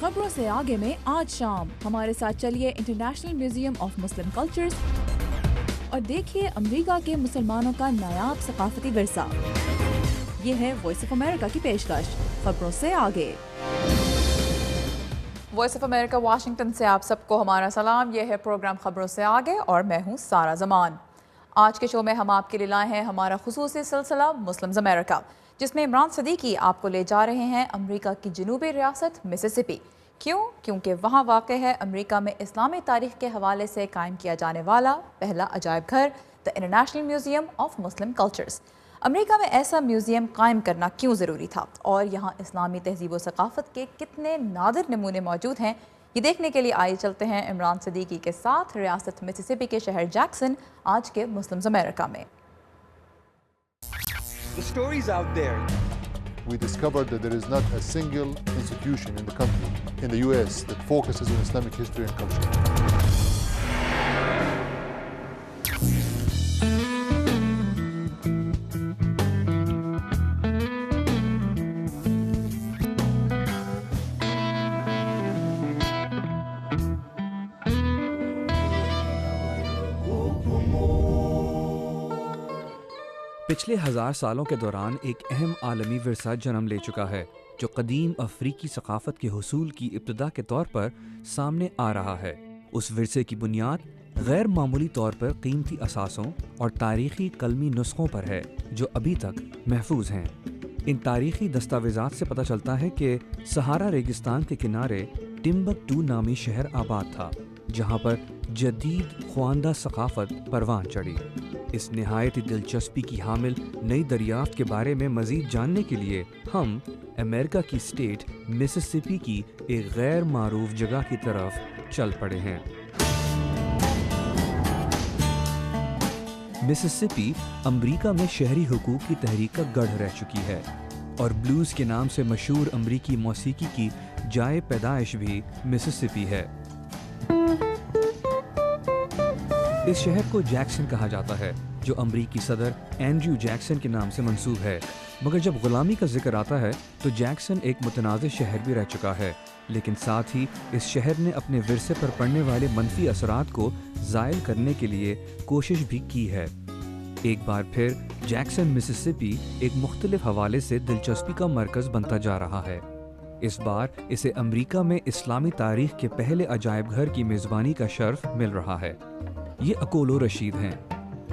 खबरों से आगे में आज शाम हमारे साथ चलिए international museum of Muslim cultures और देखिए अमेरिका के मुसलमानों का नायाब सकाफती विरसा। ये है वॉइस ऑफ अमेरिका की पेशकश खबरों से आगे। वॉइस ऑफ अमेरिका वाशिंगटन से आप सबको हमारा सलाम। यह है प्रोग्राम खबरों से आगे और मैं हूँ सारा जमान। आज के शो में हम आपके लिए लाए हैं हमारा खुसूसी सिलसिला मुस्लिम्स अमेरिका, जिसमें इमरान सदीकी आपको ले जा रहे हैं अमेरिका की जनूबी रियासत मिसिसिपी। क्यों? क्योंकि वहाँ वाक़ है अमेरिका में इस्लामी तारीख़ के हवाले से कायम किया जाने वाला पहला अजायब घर, the international museum of Muslim cultures. America में ऐसा म्यूज़ियम कायम करना क्यों ज़रूरी था और यहाँ इस्लामी तहज़ीब व सकाफ़त के कितने नादिर नमूने मौजूद हैं, ये देखने के लिए आइए चलते हैं इमरान सदीकी के साथ रियासत मिसिसिपी के शहर जैक्सन, आज के मुस्लिम्स अमेरिका में। The story's out there. We discovered that there is not a single institution in the country, in the US, that focuses on Islamic history and culture. पिछले 1000 सालों के दौरान एक अहम आलमी विरसा जन्म ले चुका है, जो कदीम अफ्रीकी सकाफत के हुसूल की इब्तिदा के तौर पर सामने आ रहा है। उस विरसे की बुनियाद गैर मामूली तौर पर कीमती असासों और तारीखी कलमी नुस्खों पर है, जो अभी तक महफूज हैं। इन तारीखी दस्तावेज़ात से पता चलता है कि सहारा रेगिस्तान के किनारे टिम्बकटू नामी शहर आबाद था, जहाँ पर जदीद ख्वानदा सकाफत परवान चढ़ी। इस निहायत दिलचस्पी की हामिल नई दरियाफ्त के बारे में मज़ीद जानने के लिए हम अमेरिका की स्टेट मिसिसिपी की एक गैर मारूफ जगह की तरफ चल पड़े हैं। मिसिसिपी अमेरिका में शहरी हुकूक की तहरीक का गढ़ रह चुकी है और ब्लूज़ के नाम से मशहूर अमेरिकी मौसीकी की जाए पैदाइश भी मिसिसिपी है। इस शहर को जैक्सन कहा जाता है, जो अमरीकी सदर एंड्रयू जैक्सन के नाम से मंसूब है। मगर जब गुलामी का जिक्र आता है तो जैक्सन एक मुतनाज़ शहर भी रह चुका है, लेकिन साथ ही इस शहर ने अपने विरसे पर पड़ने वाले मनफी असरात को ज़ायल करने के लिए कोशिश भी की है। एक बार फिर जैक्सन मिसिसिपी एक मुख्तलिफ हवाले से दिलचस्पी का मरकज़ बनता जा रहा है। इस बार इसे अमरीका में इस्लामी तारीख़ के पहले अजायब घर की मेज़बानी का शर्फ मिल रहा है। ये अकोलो रशीद हैं,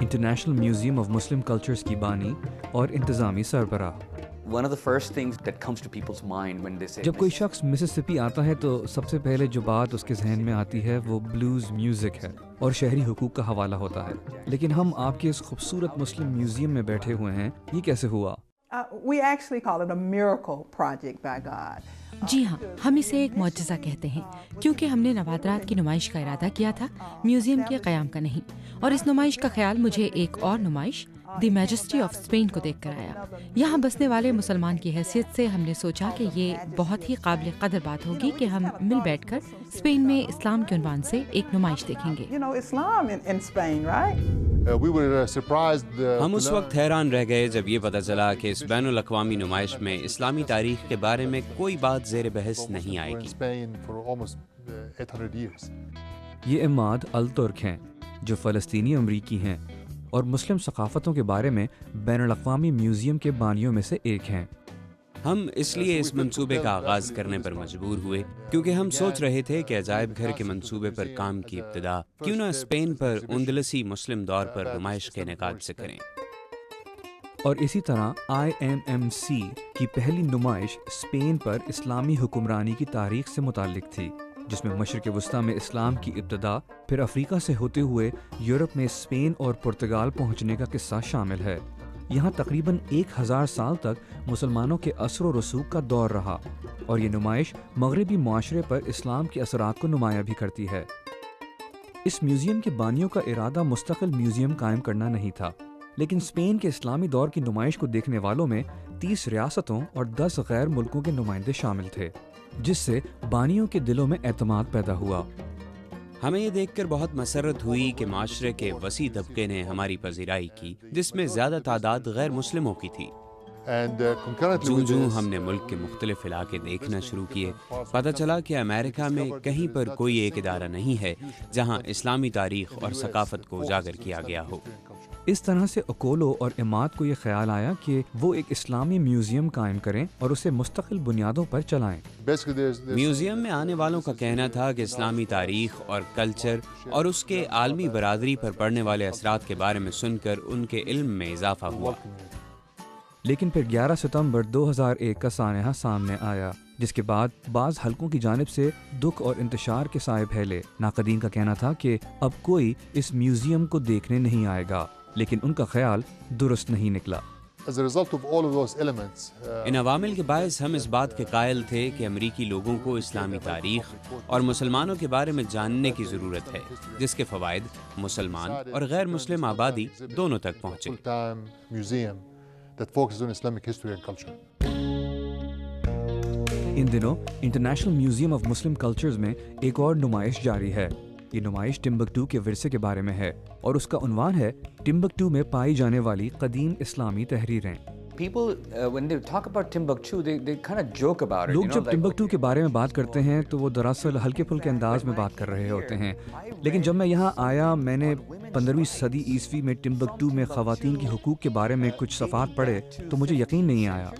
international museum of Muslim cultures की बानी और इंतज़ामी सरबराह। One of the first things that comes to people's mind when they say जब कोई शख्स मिसिसिपी आता है तो सबसे पहले जो बात उसके जहन में आती है वो ब्लूज़ म्यूज़िक है और शहरी हुकूक का हवाला होता है। लेकिन हम आपके इस खूबसूरत मुस्लिम म्यूजियम में बैठे हुए हैं, ये कैसे हुआ? We actually call it a miracle project by God. जी हाँ, हम इसे एक मौजज़ा कहते हैं, क्योंकि हमने नवादरात की नुमाइश का इरादा किया था, म्यूजियम के क़याम का नहीं। और इस नुमाइश का ख्याल मुझे एक और नुमाइश द मैजेस्टी ऑफ स्पेन को देख कर आया। यहाँ बसने वाले मुसलमान की हैसियत से हमने सोचा कि ये बहुत ही काबिल कदर बात होगी कि हम मिल बैठकर स्पेन में इस्लाम के उन्वान से एक नुमाइश देखेंगे। हम उस वक्त हैरान रह गए जब ये पता चला कि इस बैनुल अक़वामी नुमाइश में इस्लामी तारीख के बारे में कोई बात ज़ेर बहस नहीं आएगी। ये इमाद अल तुर्क हैं, जो फ़लस्तीनी अमरीकी हैं और मुस्लिम सकाफ़तों के बारे में बैनुल अक़वामी म्यूज़ियम के बानियों में से एक हैं। हम इसलिए इस मंसूबे का आगाज़ करने पर मजबूर हुए क्योंकि हम सोच रहे थे कि अजायब घर के मंसूबे पर काम की इब्तिदा क्यों न स्पेन पर उंदलसी मुस्लिम दौर पर नुमाइश के इनेकाद से करें। और इसी तरह IMMC की पहली नुमाइश स्पेन पर इस्लामी हुक्मरानी की तारीख से मुताल्लिक थी, जिसमें मशरिक़ वस्ता में इस्लाम की इब्तिदा, फिर अफ्रीका से होते हुए यूरोप में स्पेन और पुर्तगाल पहुंचने का किस्सा शामिल है। यहाँ तकरीबन 1000 साल तक मुसलमानों के असर व रसूख का दौर रहा और ये नुमाइश मगरबी मुआशरे पर इस्लाम के असरात को नुमाया भी करती है। इस म्यूज़ियम के बानियों का इरादा मुस्तकिल म्यूज़ियम कायम करना नहीं था, लेकिन स्पेन के इस्लामी दौर की नुमाइश को देखने वालों में 30 रियासतों और 10 गैर मुल्कों के नुमाइंदे शामिल थे, जिससे बानियों के दिलों में एतमाद पैदा हुआ। हमें ये देखकर बहुत मसरत हुई कि माशरे के वसी तबके ने हमारी पजीराई की, जिसमें ज़्यादा तादाद गैर मुस्लिमों की थी। And concurrently جوں with جوں this, ہم نے ملک کے مختلف علاقے دیکھنا شروع کیے پتہ چلا کہ امریکہ میں کہیں پر کوئی ایک ادارہ نہیں ہے جہاں اسلامی تاریخ اور ثقافت کو اجاگر کیا گیا ہو۔ اس طرح سے اکولو اور اماد کو یہ خیال آیا کہ وہ ایک اسلامی میوزیم قائم کریں اور اسے مستقل بنیادوں پر چلائیں۔ basically there's میوزیم میں آنے والوں کا کہنا تھا کہ اسلامی تاریخ اور کلچر اور اس کے عالمی برادری پر پڑنے والے اثرات کے بارے میں سن کر ان کے علم میں اضافہ ہوا۔ لیکن پھر 11 ستمبر 2001 کا سانحہ سامنے آیا، جس کے بعد بعض حلقوں کی جانب سے دکھ اور انتشار کے سائے پھیلے۔ ناقدین کا کہنا تھا کہ اب کوئی اس میوزیم کو دیکھنے نہیں آئے گا، لیکن ان کا خیال درست نہیں نکلا۔ as a result of all of those elements, ان عوامل کے باعث ہم اس بات کے قائل تھے کہ امریکی لوگوں کو اسلامی تاریخ اور مسلمانوں کے بارے میں جاننے کی ضرورت ہے، جس کے فوائد مسلمان اور غیر مسلم آبادی دونوں تک پہنچے۔ full-time museum that focuses on Islamic history and culture. ان دنوں international museum of Muslim cultures میں ایک اور نمائش جاری ہے۔ یہ نمائش ٹمبکٹو کے ورثے کے بارے میں ہے اور اس کا عنوان ہے ٹمبکٹو میں پائی جانے والی قدیم اسلامی تحریریں۔ People, when they talk about Timbuktu, they kind of joke about it. لوگ you know, جب like, ٹمبکٹو کے بارے میں بات کرتے ہیں تو وہ دراصل ہلکے پھلکے انداز میں بات کر رہے ہوتے ہیں، لیکن جب میں یہاں آیا میں نے 15ویں صدی عیسوی میں ٹمبکٹو میں خواتین کے حقوق کے بارے میں کچھ صفحات پڑھے تو مجھے یقین نہیں آیا۔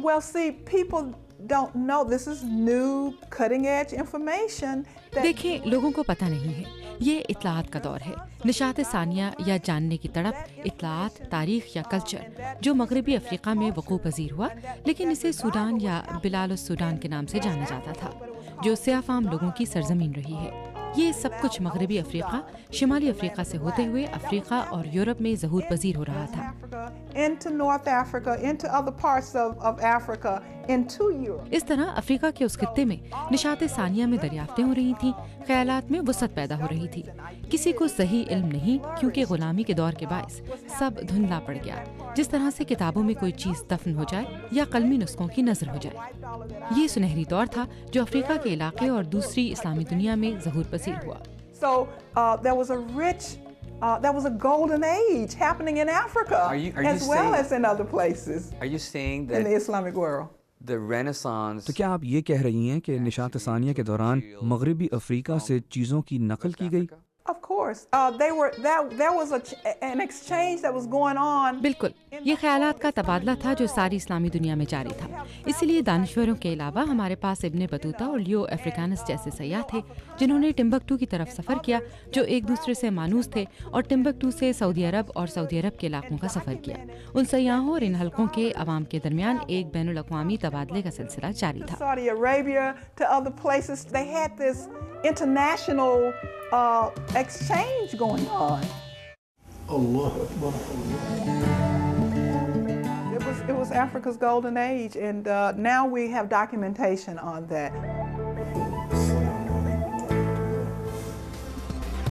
Well, see, people don't know this is new, cutting-edge information. دیکھیں، لوگوں کو پتہ نہیں ہے، یہ اطلاعات کا دور ہے، نشاط ثانیہ یا جاننے کی تڑپ، اطلاعات، تاریخ یا کلچر جو مغربی افریقہ میں وقوع پذیر ہوا، لیکن اسے سوڈان یا بلاد السوڈان کے نام سے جانا جاتا تھا، جو سیاہ فام لوگوں کی سرزمین رہی ہے۔ یہ سب کچھ مغربی افریقہ، شمالی افریقہ سے ہوتے ہوئے افریقہ اور یورپ میں ظہور پذیر ہو رہا تھا۔ Into North Africa, into other parts of Africa, into Europe. اس طرح افریقہ کے اس خطے میں نشاط ثانیہ میں دریافتیں ہو رہی تھیں، خیالات میں وسعت پیدا ہو رہی تھی۔ کسی کو صحیح علم نہیں، کیونکہ غلامی کے دور کے باعث سب دھندلا پڑ گیا، جس طرح سے کتابوں میں کوئی چیز دفن ہو جائے یا قلمی نسخوں کی نظر ہو جائے۔ یہ سنہری دور تھا جو افریقہ کے علاقے اور دوسری اسلامی دنیا میں ظہور پذیر ہوا۔ So there was a rich, there was a golden age happening in Africa Are you as well saying- as in other places Are you saying in that the Islamic world. the Renaissance? تو کیا آپ یہ کہہ رہی ہیں کہ نشاط ثانیہ کے دوران مغربی افریقہ سے چیزوں کی نقل کی گئی؟ Of course, there was an exchange that was going on. بالکل، یہ خیالات کا تبادلہ تھا جو ساری اسلامی دنیا میں جاری تھا۔ اسی لیے دانشوروں کے علاوہ ہمارے پاس ابن بطوطہ اور لیو افریکانس جیسے سیاح تھے جنہوں نے ٹمبکٹو کی طرف سفر کیا، جو ایک دوسرے سے مانوس تھے، اور ٹمبکٹو سے سعودی عرب اور سعودی عرب کے علاقوں کا سفر کیا۔ ان سیاحوں اور ان حلقوں کے عوام کے درمیان ایک بین الاقوامی تبادلے کا سلسلہ جاری تھا۔ Saudi Arabia to other places, they had this international exchange going on. It was Africa's golden age, and now we have documentation on that.